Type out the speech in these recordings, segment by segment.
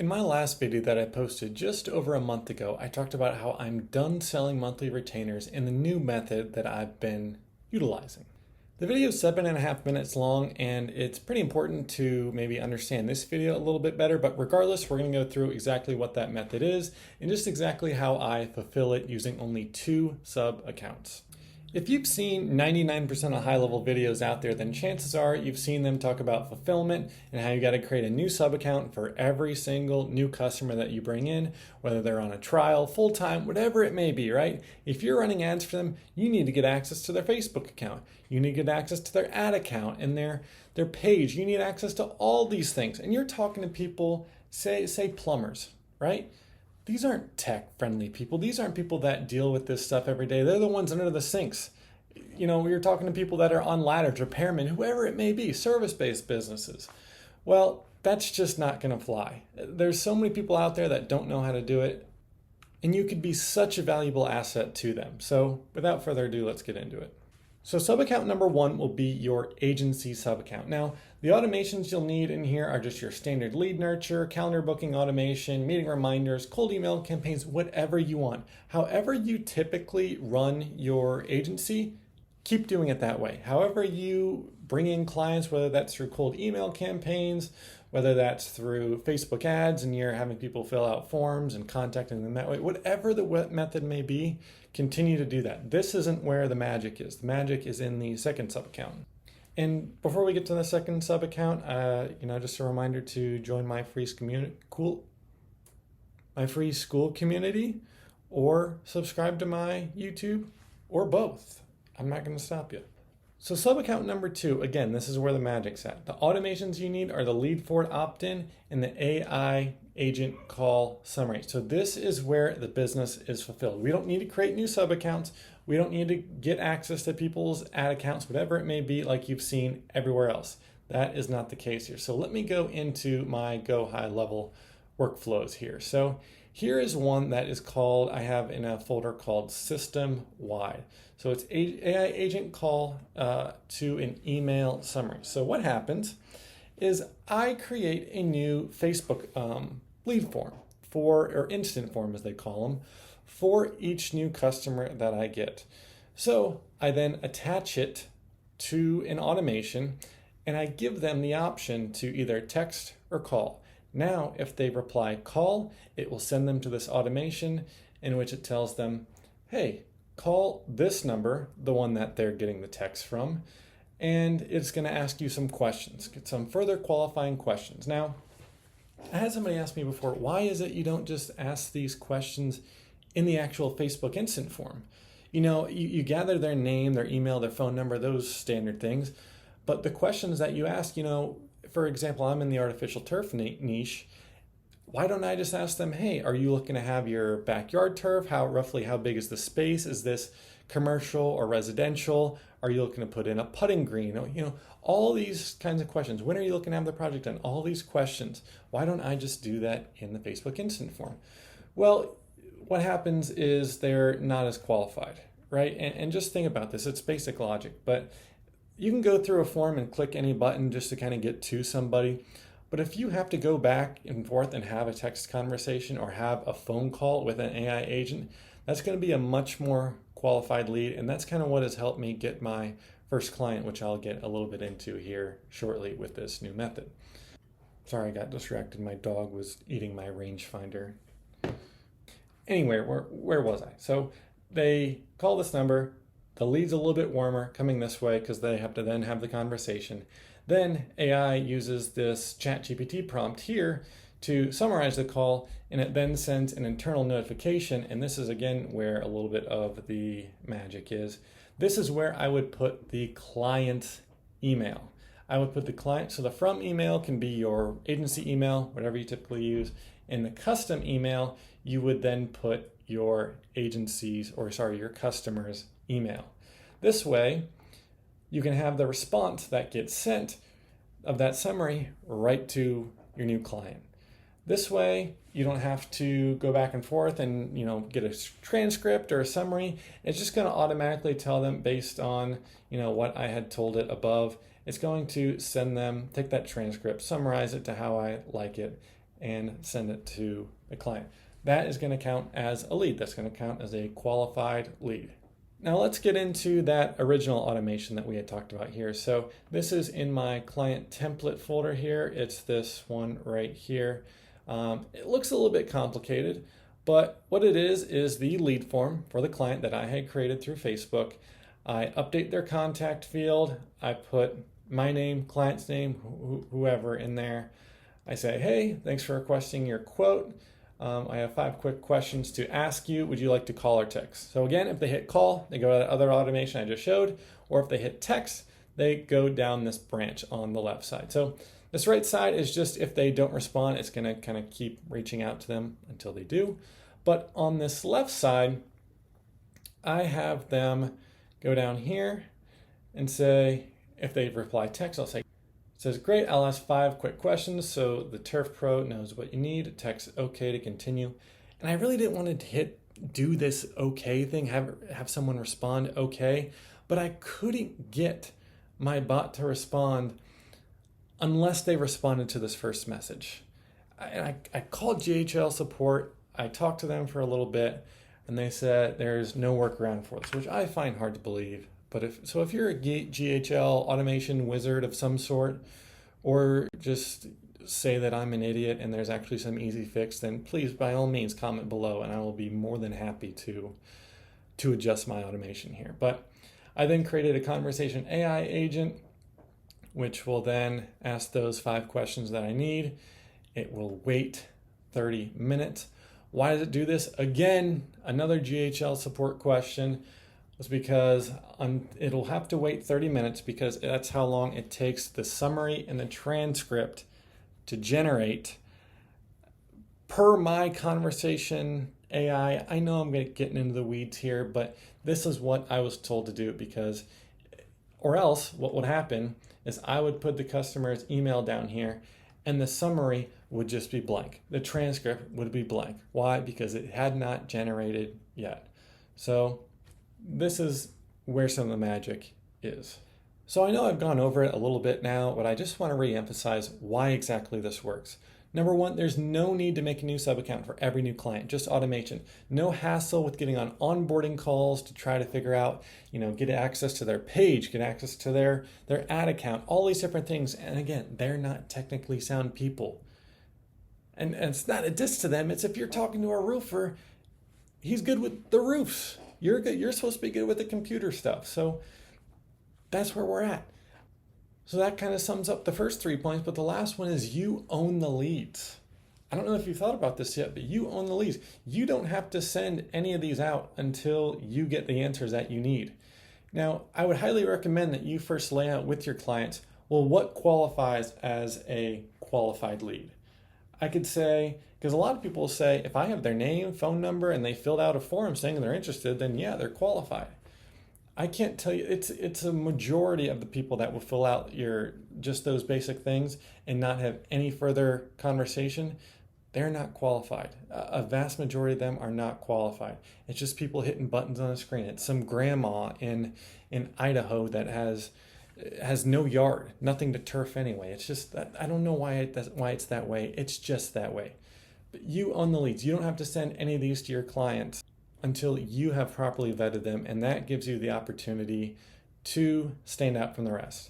In my last video that I posted just over a month ago, I talked about how I'm done selling monthly retainers and the new method that I've been utilizing. The video is 7.5 minutes long, and it's pretty important to maybe understand this video a little bit better, but regardless, we're going to go through exactly what that method is and just exactly how I fulfill it using only 2 sub accounts. If you've seen 99% of high-level videos out there, then chances are you've seen them talk about fulfillment and how you got to create a new sub-account for every single new customer that you bring in, whether they're on a trial, full-time, whatever it may be, right? If you're running ads for them, you need to get access to their Facebook account. You need to get access to their ad account and their page. You need access to all these things. And you're talking to people, say plumbers, right? These aren't tech-friendly people. These aren't people that deal with this stuff every day. They're the ones under the sinks. You know, you're talking to people that are on ladders, repairmen, whoever it may be, service-based businesses. Well, that's just not going to fly. There's so many people out there that don't know how to do it, and you could be such a valuable asset to them. So without further ado, let's get into it. So sub-account number 1 will be your agency sub-account. Now, the automations you'll need in here are just your standard lead nurture, calendar booking automation, meeting reminders, cold email campaigns, whatever you want. However you typically run your agency, keep doing it that way. However you bring in clients, whether that's through cold email campaigns, whether that's through Facebook ads and you're having people fill out forms and contacting them that way, whatever the method may be, continue to do that. This isn't where the magic is. The magic is in the second sub account. And before we get to the second sub account, just a reminder to join my free school community, or subscribe to my YouTube, or both. I'm not going to stop you. So sub account number 2, again, this is where the magic's at. The automations you need are the lead forward opt-in and the AI agent call summary. So this is where the business is fulfilled. We don't need to create new sub accounts. We don't need to get access to people's ad accounts, whatever it may be, like you've seen everywhere else. That is not the case here. So let me go into my Go High Level workflows here. So here is one that is called, I have in a folder called System Wide. So it's AI agent call to an email summary. So what happens is I create a new Facebook lead form or instant form as they call them, for each new customer that I get. So I then attach it to an automation and I give them the option to either text or call. Now, if they reply call, it will send them to this automation in which it tells them, hey, call this number, the one that they're getting the text from, and it's going to ask you some questions, get some further qualifying questions. Now, I had somebody ask me before, why is it you don't just ask these questions in the actual Facebook instant form? You know, you gather their name, their email, their phone number, those standard things, but the questions that you ask, for example, I'm in the artificial turf niche. Why don't I just ask them, hey, are you looking to have your backyard turf? Roughly how big is the space? Is this commercial or residential? Are you looking to put in a putting green? All these kinds of questions. When are you looking to have the project done? All these questions. Why don't I just do that in the Facebook instant form? Well, what happens is they're not as qualified, right? And just think about this. It's basic logic, but you can go through a form and click any button just to kind of get to somebody. But if you have to go back and forth and have a text conversation or have a phone call with an AI agent, that's going to be a much more qualified lead. And that's kind of what has helped me get my first client, which I'll get a little bit into here shortly with this new method. Sorry, I got distracted. My dog was eating my rangefinder. Anyway, where was I? So they call this number. The lead's a little bit warmer coming this way because they have to then have the conversation. Then AI uses this ChatGPT prompt here to summarize the call, and it then sends an internal notification. And this is again where a little bit of the magic is. This is where I would put the client email. I would put the client, so the from email can be your agency email, whatever you typically use. In the custom email, you would then put your your customer's email. This way, you can have the response that gets sent of that summary right to your new client. This way, you don't have to go back and forth and get a transcript or a summary. It's just going to automatically tell them based on what I had told it above. It's going to send them, take that transcript, summarize it to how I like it, and send it to the client. That is going to count as a lead. That's going to count as a qualified lead. Now let's get into that original automation that we had talked about here. So this is in my client template folder here. It's this one right here. It looks a little bit complicated, but what it is the lead form for the client that I had created through Facebook. I update their contact field. I put my name, client's name, whoever in there. I say, hey, thanks for requesting your quote. I have 5 quick questions to ask you. Would you like to call or text? So again, if they hit call, they go to that other automation I just showed, or if they hit text, they go down this branch on the left side. So this right side is just if they don't respond, it's going to kind of keep reaching out to them until they do. But on this left side, I have them go down here and say, if they reply text, I'll say, it says, great, I'll ask 5 quick questions so the Turf Pro knows what you need. Text OK to continue. And I really didn't want to do this OK thing, have someone respond OK, but I couldn't get my bot to respond unless they responded to this first message. I called GHL support. I talked to them for a little bit, and they said there's no workaround for this, which I find hard to believe. But if you're a GHL automation wizard of some sort, or just say that I'm an idiot and there's actually some easy fix, then please, by all means, comment below, and I will be more than happy to adjust my automation here. But I then created a conversation AI agent, which will then ask those 5 questions that I need. It will wait 30 minutes. Why does it do this? Again, another GHL support question was because it'll have to wait 30 minutes because that's how long it takes the summary and the transcript to generate per my conversation AI. I know I'm getting into the weeds here, but this is what I was told to do, because, or else what would happen is I would put the customer's email down here and the summary would just be blank. The transcript would be blank. Why? Because it had not generated yet. So this is where some of the magic is. So I know I've gone over it a little bit now, but I just want to re-emphasize why exactly this works. Number one, there's no need to make a new sub-account for every new client, just automation. No hassle with getting on onboarding calls to try to figure out, get access to their page, get access to their ad account, all these different things. And again, they're not technically sound people. And it's not a diss to them. It's if you're talking to a roofer, he's good with the roofs. You're good. You're supposed to be good with the computer stuff. So that's where we're at. So that kind of sums up the first 3 points, but the last one is you own the leads. I don't know if you've thought about this yet, but you own the leads. You don't have to send any of these out until you get the answers that you need. Now, I would highly recommend that you first lay out with your clients, well, what qualifies as a qualified lead? I could say, because a lot of people say, if I have their name, phone number, and they filled out a form saying they're interested, then yeah, they're qualified. I can't tell you, it's a majority of the people that will fill out just those basic things and not have any further conversation. They're not qualified. A vast majority of them are not qualified. It's just people hitting buttons on a screen. It's some grandma in Idaho that has no yard, nothing to turf anyway. It's just that I don't know why it's that way. It's just that way. But you own the leads. You don't have to send any of these to your clients until you have properly vetted them, and that gives you the opportunity to stand out from the rest.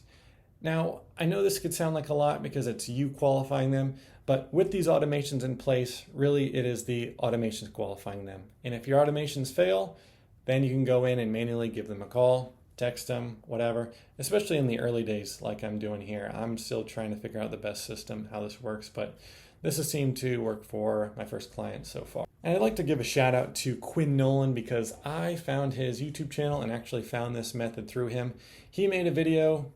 Now, I know this could sound like a lot because it's you qualifying them, but with these automations in place, really it is the automations qualifying them. And if your automations fail, then you can go in and manually give them a call, text them, whatever, especially in the early days like I'm doing here. I'm still trying to figure out the best system, how this works, but this has seemed to work for my first client so far. And I'd like to give a shout out to Quinn Nolan because I found his YouTube channel and actually found this method through him. He made a video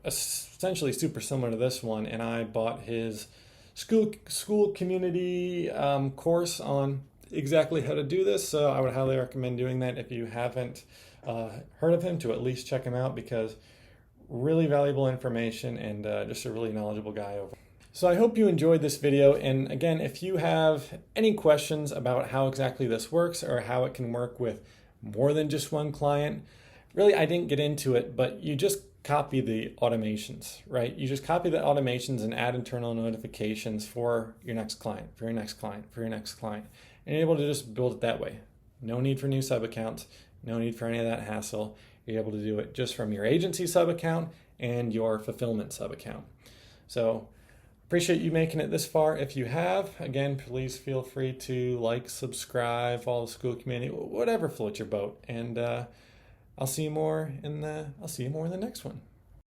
essentially super similar to this one, and I bought his school community course on exactly how to do this. So I would highly recommend doing that if you haven't heard of him, to at least check him out, because really valuable information and just a really knowledgeable guy over. So I hope you enjoyed this video, and again, if you have any questions about how exactly this works or how it can work with more than just one client, really I didn't get into it, but you just copy the automations, right? You just copy the automations and add internal notifications for your next client, for your next client, for your next client. And you're able to just build it that way. No need for new sub accounts, no need for any of that hassle. You're able to do it just from your agency sub account and your fulfillment sub account. So appreciate you making it this far. If you have, again, please feel free to like, subscribe, follow the school community, whatever floats your boat. And I'll see you more in the next one.